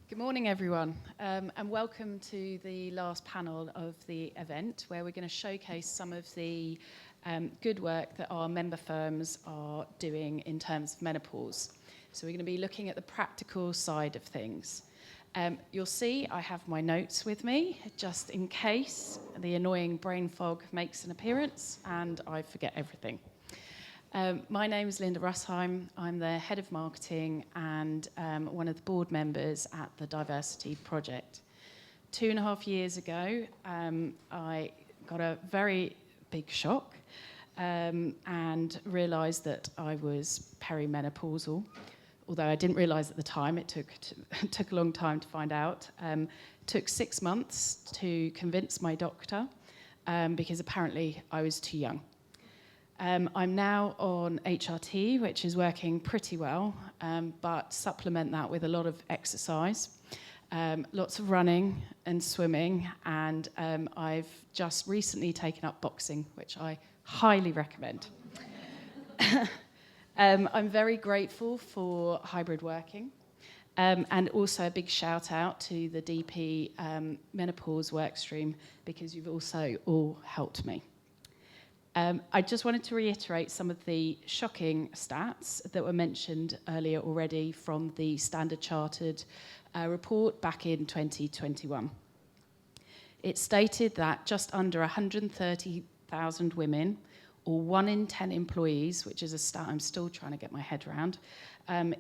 Good morning, everyone, and welcome to the last panel of the event, where we're going to showcase some of the good work that our member firms are doing in terms of menopause. So we're going to be looking at the practical side of things. You'll see I have my notes with me, just in case the annoying brain fog makes an appearance and I forget everything. My name is Linda Russheim. I'm the head of marketing and one of the board members at the Diversity Project. 2.5 years ago, I got a very big shock and realised that I was perimenopausal. Although I didn't realise at the time, it took a long time to find out. Took 6 months to convince my doctor because apparently I was too young. I'm now on HRT, which is working pretty well, but supplement that with a lot of exercise, lots of running and swimming, and I've just recently taken up boxing, which I highly recommend. I'm very grateful for hybrid working, and also a big shout out to the DP menopause workstream, because you've also all helped me. I just wanted to reiterate some of the shocking stats that were mentioned earlier already from the Standard Chartered report back in 2021. It stated that just under 130,000 women, or 1 in 10 employees, which is a stat I'm still trying to get my head around,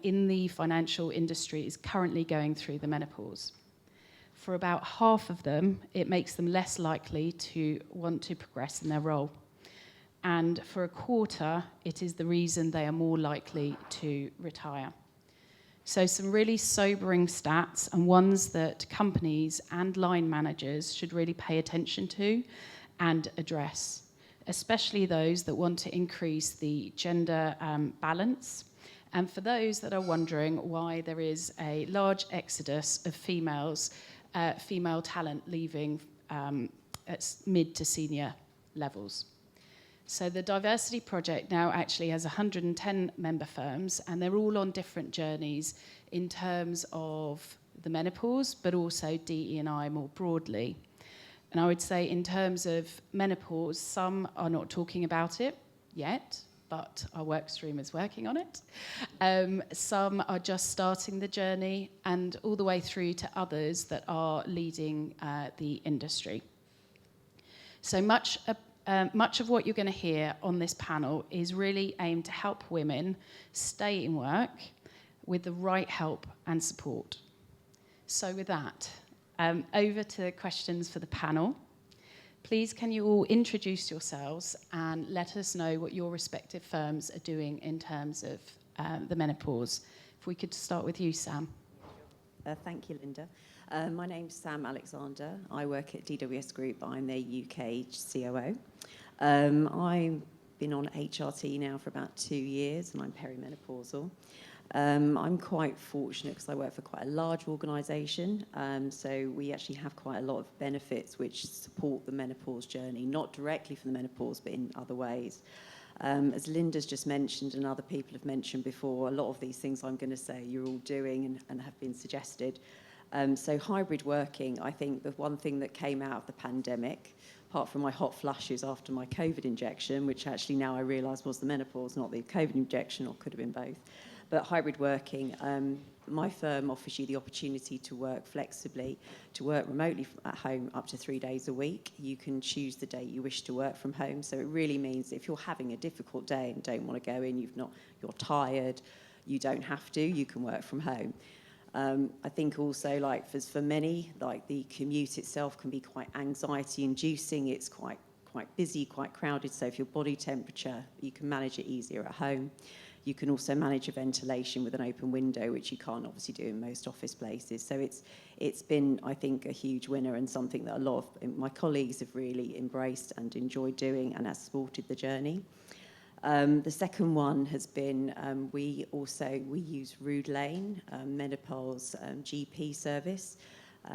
in the financial industry is currently going through the menopause. For about half of them, it makes them less likely to want to progress in their role. And for a quarter, it is the reason they are more likely to retire. So some really sobering stats, and ones that companies and line managers should really pay attention to and address, especially those that want to increase the gender balance, and for those that are wondering why there is a large exodus of female talent leaving at mid to senior levels. So the Diversity Project now actually has 110 member firms, and they're all on different journeys in terms of the menopause, but also DE&I more broadly. And I would say in terms of menopause, some are not talking about it yet, but our work stream is working on it. Some are just starting the journey, and all the way through to others that are leading the industry. So much of what you're going to hear on this panel is really aimed to help women stay in work with the right help and support. So with that, over to questions for the panel. Please, can you all introduce yourselves and let us know what your respective firms are doing in terms of the menopause. If we could start with you, Sam. Thank you, Linda. My name's Sam Alexander. I work at DWS Group. I'm their UK COO. I've been on HRT now for about 2 years, and I'm perimenopausal. I'm quite fortunate because I work for quite a large organisation, so we actually have quite a lot of benefits which support the menopause journey, not directly for the menopause, but in other ways. As Linda's just mentioned and other people have mentioned before, a lot of these things I'm going to say you're all doing and have been suggested. So hybrid working, I think the one thing that came out of the pandemic, apart from my hot flushes after my COVID injection, which actually now I realise was the menopause, not the COVID injection, or could have been both. But hybrid working, my firm offers you the opportunity to work flexibly, to work remotely at home up to 3 days a week. You can choose the day you wish to work from home. So it really means if you're having a difficult day and don't want to go in, you're tired, you don't have to, you can work from home. I think also, like for many, like the commute itself can be quite anxiety-inducing. It's quite busy, quite crowded. So if your body temperature, you can manage it easier at home. You can also manage your ventilation with an open window, which you can't obviously do in most office places. So it's been, I think, a huge winner, and something that a lot of my colleagues have really embraced and enjoyed doing, and has supported the journey. The second one has been, we use Rude Lane, Menopause GP service.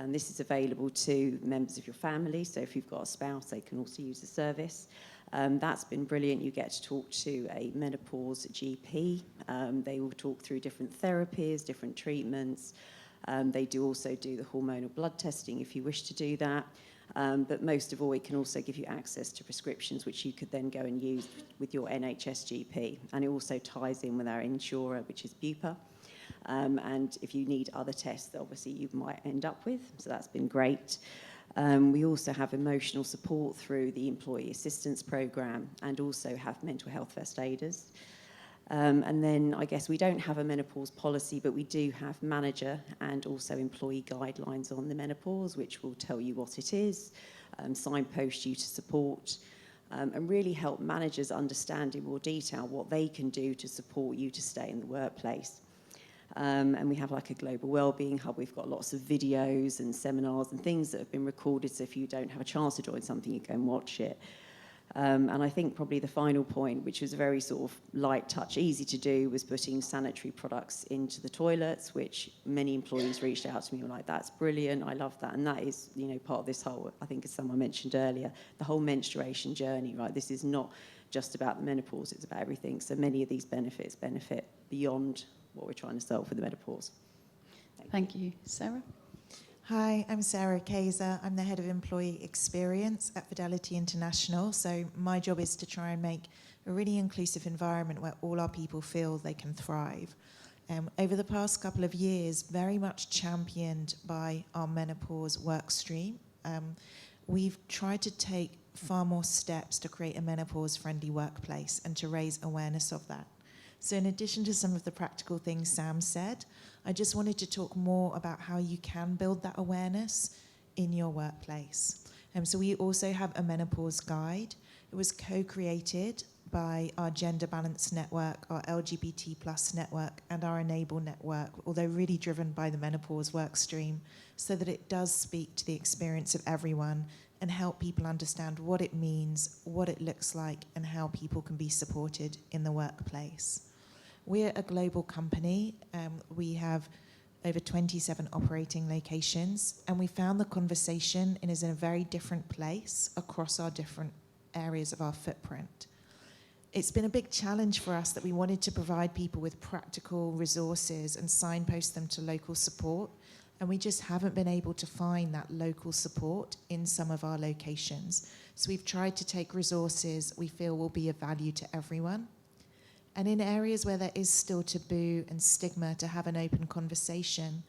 This is available to members of your family, so if you've got a spouse, they can also use the service. That's been brilliant. You get to talk to a menopause GP. They will talk through different therapies, different treatments. They do also do the hormonal blood testing if you wish to do that. But most of all, it can also give you access to prescriptions, which you could then go and use with your NHS GP. And it also ties in with our insurer, which is Bupa. And if you need other tests that obviously you might end up with, so that's been great. We also have emotional support through the Employee Assistance Programme and also have mental health first aiders. And then I guess we don't have a menopause policy, but we do have manager and also employee guidelines on the menopause, which will tell you what it is, signpost you to support, and really help managers understand in more detail what they can do to support you to stay in the workplace. And we have like a global wellbeing hub. We've got lots of videos and seminars and things that have been recorded, so if you don't have a chance to join something, you go and watch it. And I think probably the final point, which was a very sort of light touch, easy to do, was putting sanitary products into the toilets, which many employees reached out to me and were like, that's brilliant, I love that. And that is, you know, part of this whole, I think as someone mentioned earlier, the whole menstruation journey, right? This is not just about the menopause, it's about everything. So many of these benefit beyond what we're trying to solve for the menopause. Thank you. Sarah? Hi, I'm Sarah Kayser. I'm the Head of Employee Experience at Fidelity International. So my job is to try and make a really inclusive environment where all our people feel they can thrive. Over the past couple of years, very much championed by our menopause work stream, we've tried to take far more steps to create a menopause-friendly workplace and to raise awareness of that. So in addition to some of the practical things Sam said, I just wanted to talk more about how you can build that awareness in your workplace. So we also have a menopause guide. It was co-created by our Gender Balance Network, our LGBT plus network, and our Enable network, although really driven by the menopause work stream, so that it does speak to the experience of everyone and help people understand what it means, what it looks like, and how people can be supported in the workplace. We're a global company. We have over 27 operating locations, and we found the conversation is in a very different place across our different areas of our footprint. It's been a big challenge for us that we wanted to provide people with practical resources and signpost them to local support, and we just haven't been able to find that local support in some of our locations. So we've tried to take resources we feel will be of value to everyone. And in areas where there is still taboo and stigma to have an open conversation,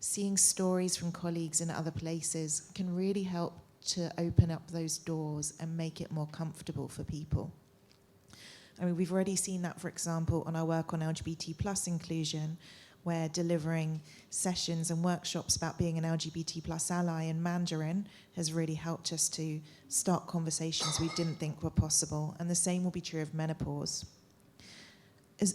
seeing stories from colleagues in other places can really help to open up those doors and make it more comfortable for people. I mean, we've already seen that, for example, on our work on LGBT plus inclusion, where delivering sessions and workshops about being an LGBT plus ally in Mandarin has really helped us to start conversations we didn't think were possible. And the same will be true of menopause.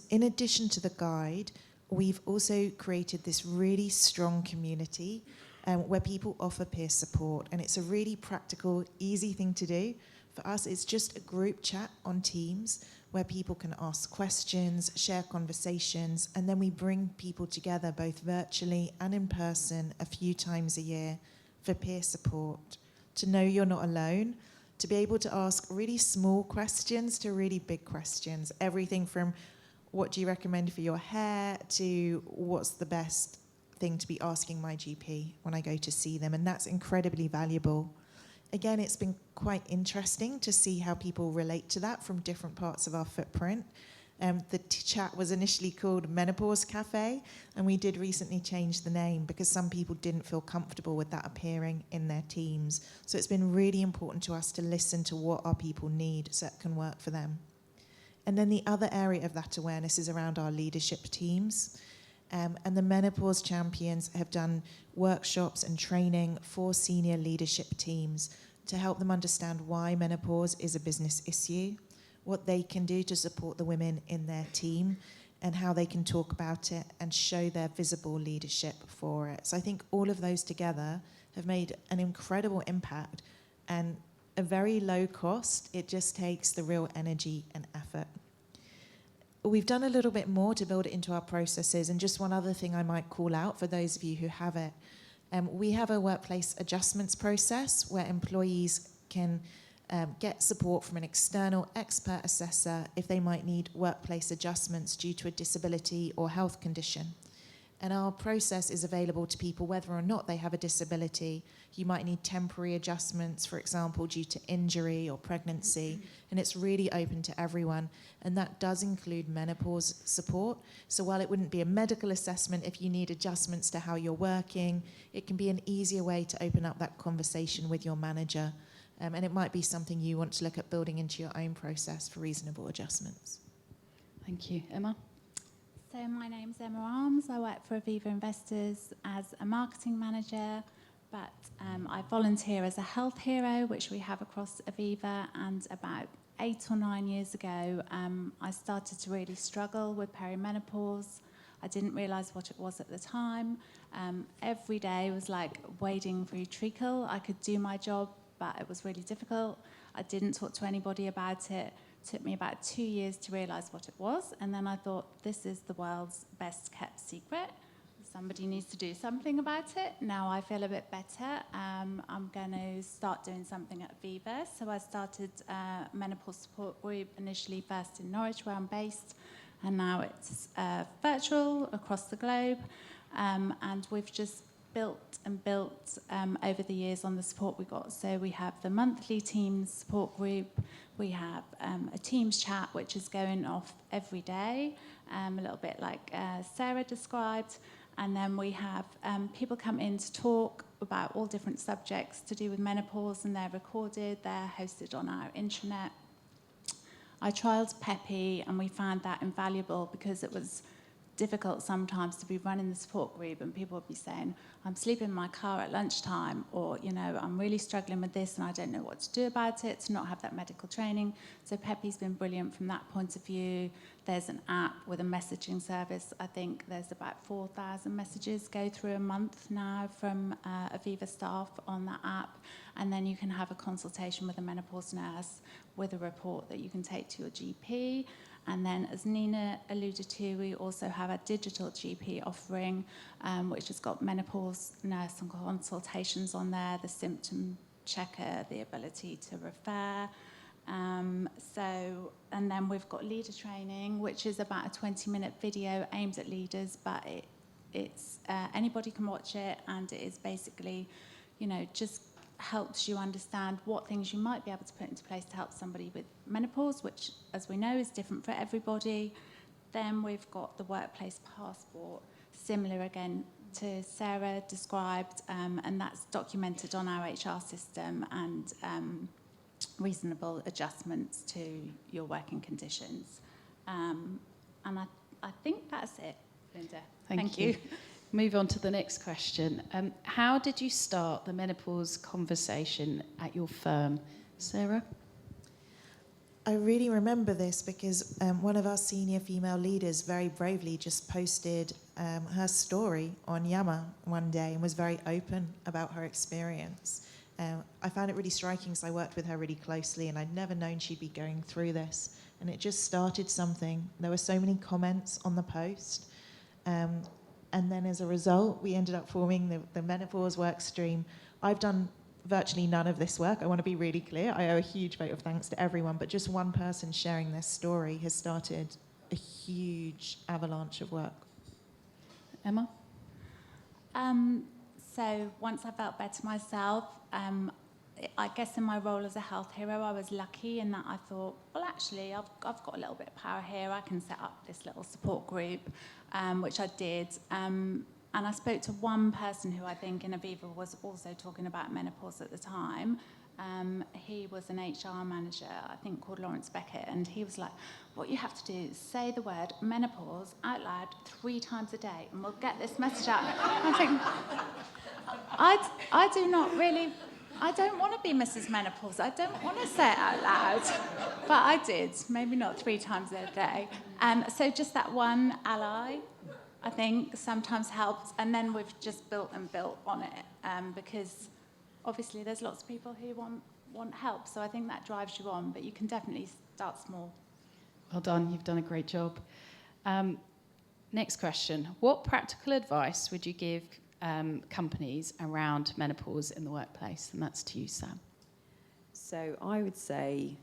In addition to the guide, we've also created this really strong community where people offer peer support, and it's a really practical, easy thing to do. For us, it's just a group chat on Teams where people can ask questions, share conversations, and then we bring people together both virtually and in person a few times a year for peer support, to know you're not alone, to be able to ask really small questions to really big questions, everything from what do you recommend for your hair to what's the best thing to be asking my GP when I go to see them, and that's incredibly valuable. Again, it's been quite interesting to see how people relate to that from different parts of our footprint. The chat was initially called Menopause Cafe, and we did recently change the name because some people didn't feel comfortable with that appearing in their teams. So it's been really important to us to listen to what our people need so it can work for them. And then the other area of that awareness is around our leadership teams. And the menopause champions have done workshops and training for senior leadership teams to help them understand why menopause is a business issue, what they can do to support the women in their team, and how they can talk about it and show their visible leadership for it. So I think all of those together have made an incredible impact and a very low cost. It just takes the real energy and effort. We've done a little bit more to build it into our processes, and just one other thing I might call out for those of you who have it. We have a workplace adjustments process where employees can get support from an external expert assessor if they might need workplace adjustments due to a disability or health condition. And our process is available to people whether or not they have a disability. You might need temporary adjustments, for example, due to injury or pregnancy, and it's really open to everyone. And that does include menopause support. So while it wouldn't be a medical assessment if you need adjustments to how you're working, it can be an easier way to open up that conversation with your manager. And it might be something you want to look at building into your own process for reasonable adjustments. Thank you. Emma? So my name's Emma Arms. I work for Aviva Investors as a marketing manager, but I volunteer as a health hero, which we have across Aviva, and about 8 or 9 years ago, I started to really struggle with perimenopause. I didn't realise what it was at the time. Every day was like wading through treacle. I could do my job, but it was really difficult. I didn't talk to anybody about it. It took me about 2 years to realise what it was, and then I thought, this is the world's best kept secret. Somebody needs to do something about it. Now I feel a bit better. I'm going to start doing something at Aviva. So I started a menopause support group, initially first in Norwich, where I'm based, and now it's virtual across the globe. And we've just built over the years on the support we got. So we have the monthly Teams support group. We have a Teams chat, which is going off every day, a little bit like Sarah described. And then we have people come in to talk about all different subjects to do with menopause, and they're recorded, they're hosted on our intranet. I trialled Peppy, and we found that invaluable because it was difficult sometimes to be running the support group and people would be saying, I'm sleeping in my car at lunchtime, or, you know, I'm really struggling with this and I don't know what to do about it, to not have that medical training. So Peppy's been brilliant from that point of view. There's an app with a messaging service. I think there's about 4,000 messages go through a month now from Aviva staff on that app. And then you can have a consultation with a menopause nurse with a report that you can take to your GP. And then, as Nina alluded to, we also have a digital GP offering, which has got menopause nurse and consultations on there, the symptom checker, the ability to refer. And then we've got leader training, which is about a 20-minute video aimed at leaders, but it's anybody can watch it, and it is basically, you know, just helps you understand what things you might be able to put into place to help somebody with menopause, which, as we know, is different for everybody. Then we've got the workplace passport, similar again to Sarah described, and that's documented on our HR system, and reasonable adjustments to your working conditions. And I think that's it, Linda. Thank you. Move on to the next question. How did you start the menopause conversation at your firm? Sarah? I really remember this because one of our senior female leaders very bravely just posted her story on Yammer one day and was very open about her experience. I found it really striking because I worked with her really closely and I'd never known she'd be going through this. And it just started something. There were so many comments on the post. And then as a result, we ended up forming the menopause work stream. I've done virtually none of this work. I want to be really clear. I owe a huge vote of thanks to everyone, but just one person sharing their story has started a huge avalanche of work. Emma? So once I felt better myself, I guess in my role as a health hero, I was lucky in that I thought, well, actually, I've got a little bit of power here. I can set up this little support group, which I did. And I spoke to one person who I think in Aviva was also talking about menopause at the time. He was an HR manager, I think, called Lawrence Beckett, and he was like, what you have to do is say the word menopause out loud 3 times a day, and we'll get this message out. I'm thinking, I do not really... I don't want to be Mrs. Menopause. I don't want to say it out loud. But I did, maybe not 3 times a day. So just that one ally, I think, sometimes helps. And then we've just built on it because obviously there's lots of people who want help. So I think that drives you on, but you can definitely start small. Well done. You've done a great job. Next question. What practical advice would you give companies around menopause in the workplace? And that's to you, Sam. So I would say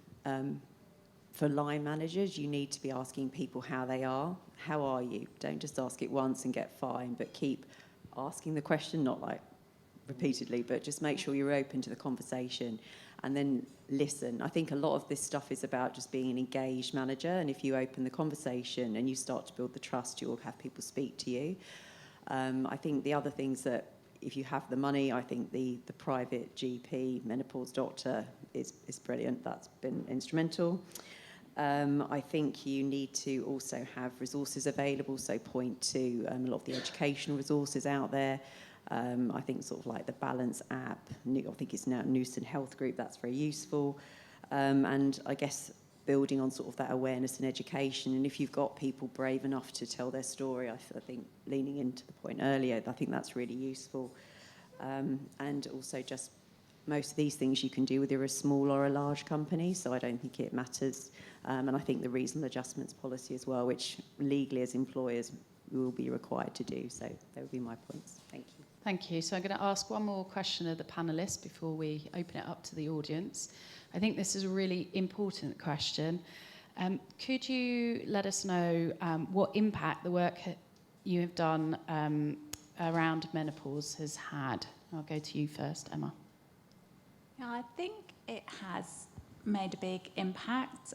for line managers, you need to be asking people how they are. How are you? Don't just ask it once and get fined, but keep asking the question, not like repeatedly, but just make sure you're open to the conversation and then listen. I think a lot of this stuff is about just being an engaged manager, and if you open the conversation and you start to build the trust, you'll have people speak to you. I think the other things that, if you have the money, I think the private GP menopause doctor is brilliant. That's been instrumental. I think you need to also have resources available, so point to a lot of the educational resources out there. I think sort of like the Balance app, I think it's now Newson Health Group, that's very useful. And I guess building on sort of that awareness and education, and if you've got people brave enough to tell their story, I think leaning into the point earlier, I think that's really useful. And also just most of these things you can do whether you're a small or a large company, so I don't think it matters. And I think the reasonable adjustments policy as well, which legally as employers we will be required to do. So that would be my points. Thank you. Thank you. So I'm going to ask one more question of the panellists before we open it up to the audience. I think this is a really important question. Could you let us know what impact the work you have done around menopause has had? I'll go to you first, Emma. Yeah, I think it has made a big impact.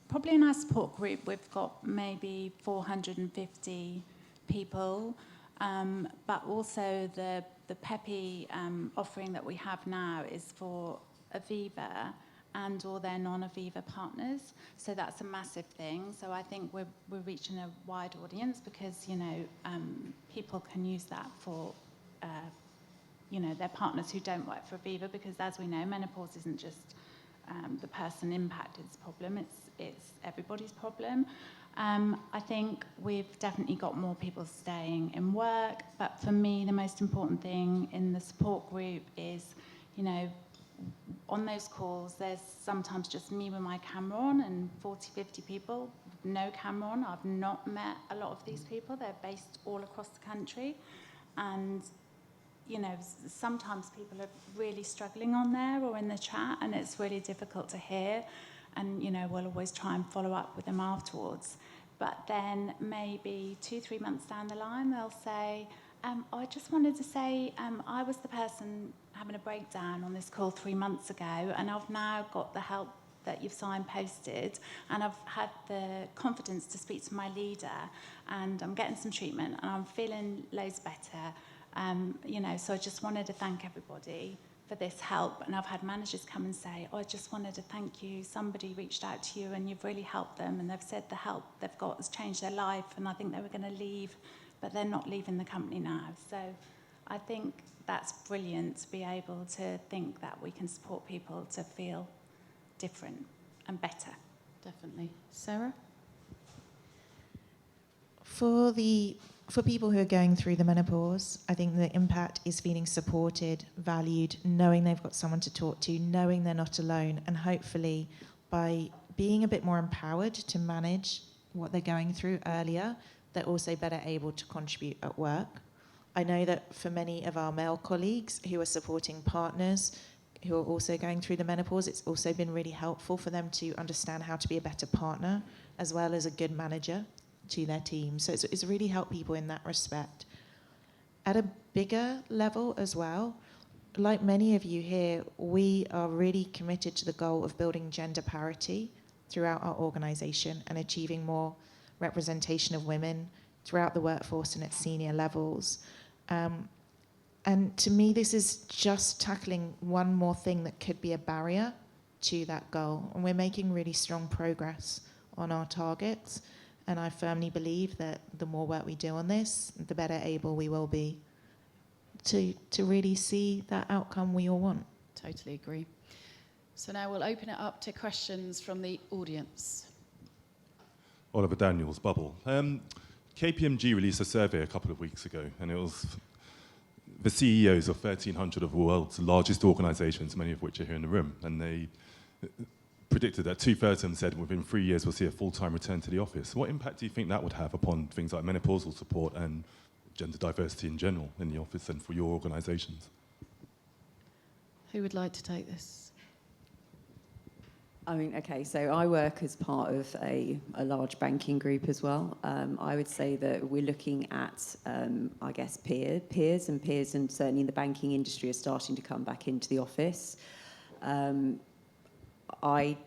Probably in our support group, we've got maybe 450 people, but also the PEPI offering that we have now is for Aviva and or their non-Aviva partners. So that's a massive thing. So I think we're reaching a wide audience because, people can use that for, their partners who don't work for Aviva, because as we know, menopause isn't just the person impacted's problem, it's everybody's problem. I think we've definitely got more people staying in work, but for me, the most important thing in the support group is, on those calls, there's sometimes just me with my camera on and 40, 50 people with no camera on. I've not met a lot of these people. They're based all across the country. And, sometimes people are really struggling on there or in the chat, and it's really difficult to hear. And, we'll always try and follow up with them afterwards. But then maybe 2-3 months down the line, they'll say, I just wanted to say I was the person having a breakdown on this call 3 months ago, and I've now got the help that you've signposted, and I've had the confidence to speak to my leader, and I'm getting some treatment, and I'm feeling loads better. So I just wanted to thank everybody for this help. And I've had managers come and say, I just wanted to thank you. Somebody reached out to you and you've really helped them, and they've said the help they've got has changed their life, and I think they were going to leave, but they're not leaving the company now. So I think that's brilliant to be able to think that we can support people to feel different and better. Definitely. Sarah? For people who are going through the menopause, I think the impact is feeling supported, valued, knowing they've got someone to talk to, knowing they're not alone, and hopefully by being a bit more empowered to manage what they're going through earlier, they're also better able to contribute at work. I know that for many of our male colleagues who are supporting partners who are also going through the menopause, it's also been really helpful for them to understand how to be a better partner as well as a good manager to their team. So it's really helped people in that respect. At a bigger level as well, like many of you here, we are really committed to the goal of building gender parity throughout our organisation and achieving more representation of women throughout the workforce and at senior levels. And to me, this is just tackling one more thing that could be a barrier to that goal. And we're making really strong progress on our targets. And I firmly believe that the more work we do on this, the better able we will be to really see that outcome we all want. Totally agree. So now we'll open it up to questions from the audience. Oliver Daniels, Bubble. KPMG released a survey a couple of weeks ago, and it was the CEOs of 1,300 of the world's largest organisations, many of which are here in the room, and they predicted that 2/3 of them said within 3 years we'll see a full-time return to the office. What impact do you think that would have upon things like menopausal support and gender diversity in general in the office and for your organisations? Who would like to take this? I mean, okay, so I work as part of a large banking group as well. I would say that we're looking at, I guess, peers, and certainly in the banking industry are starting to come back into the office. I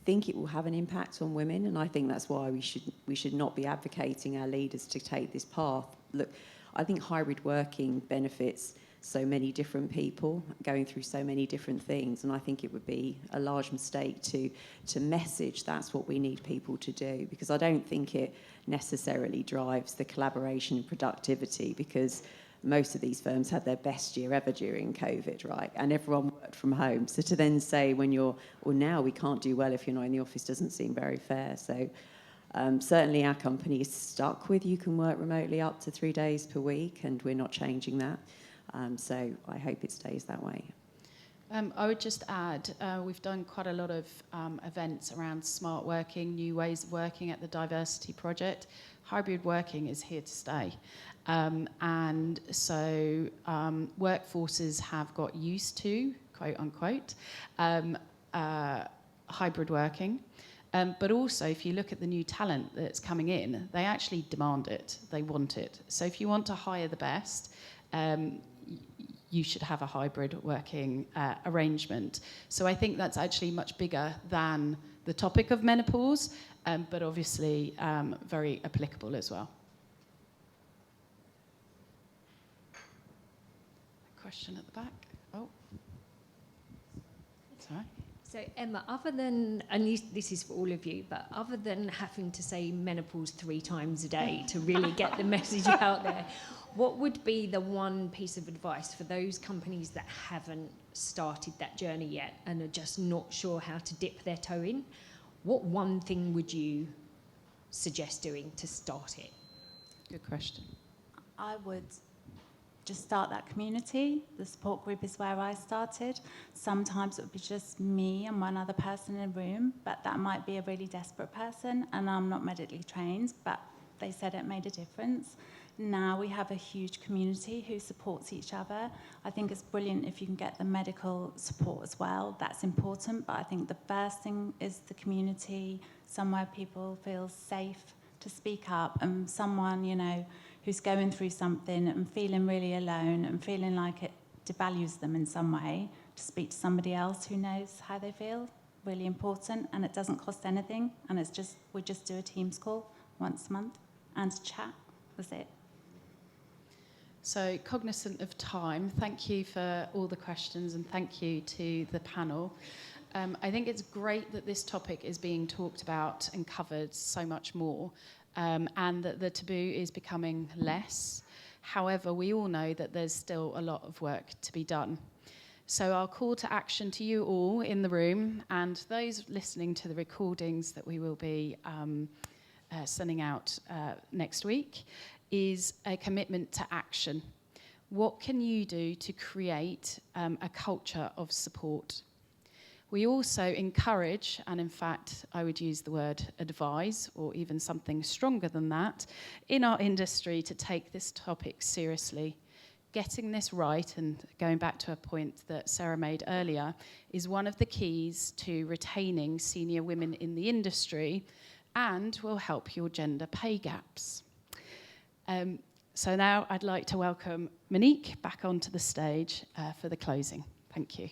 think it will have an impact on women, and I think that's why we should not be advocating our leaders to take this path. Look, I think hybrid working benefits so many different people going through so many different things, and I think it would be a large mistake to message that's what we need people to do, because I don't think it necessarily drives the collaboration and productivity, because most of these firms had their best year ever during COVID, right? And everyone worked from home. So to then say now we can't do well if you're not in the office doesn't seem very fair. So certainly our company is stuck with you can work remotely up to 3 days per week, and we're not changing that. So I hope it stays that way. I would just add, we've done quite a lot of events around smart working, new ways of working at the Diversity Project. Hybrid working is here to stay. And so workforces have got used to, quote unquote, hybrid working. But also, if you look at the new talent that's coming in, they actually demand it. They want it. So if you want to hire the best, you should have a hybrid working arrangement. So I think that's actually much bigger than the topic of menopause, but obviously very applicable as well. Question at the back. Oh, sorry. So Emma, other than, and this is for all of you, but other than having to say menopause 3 times a day to really get the message out there, what would be the one piece of advice for those companies that haven't started that journey yet and are just not sure how to dip their toe in? What one thing would you suggest doing to start it? Good question. I would just start that community. The support group is where I started. Sometimes it would be just me and one other person in a room, but that might be a really desperate person, and I'm not medically trained, but they said it made a difference. Now we have a huge community who supports each other. I think it's brilliant if you can get the medical support as well. That's important, but I think the first thing is the community, somewhere people feel safe to speak up, and someone, you know, who's going through something and feeling really alone and feeling like it devalues them in some way, to speak to somebody else who knows how they feel, really important, and it doesn't cost anything, and it's just, we just do a Teams call once a month and chat. That's it. So, cognizant of time, thank you for all the questions, and thank you to the panel. I think it's great that this topic is being talked about and covered so much more, and that the taboo is becoming less. However, we all know that there's still a lot of work to be done. So our call to action to you all in the room and those listening to the recordings that we will be sending out next week is a commitment to action. What can you do to create a culture of support? We also encourage, and in fact, I would use the word advise, or even something stronger than that, in our industry to take this topic seriously. Getting this right, and going back to a point that Sarah made earlier, is one of the keys to retaining senior women in the industry and will help your gender pay gaps. So now I'd like to welcome Monique back onto the stage for the closing. Thank you.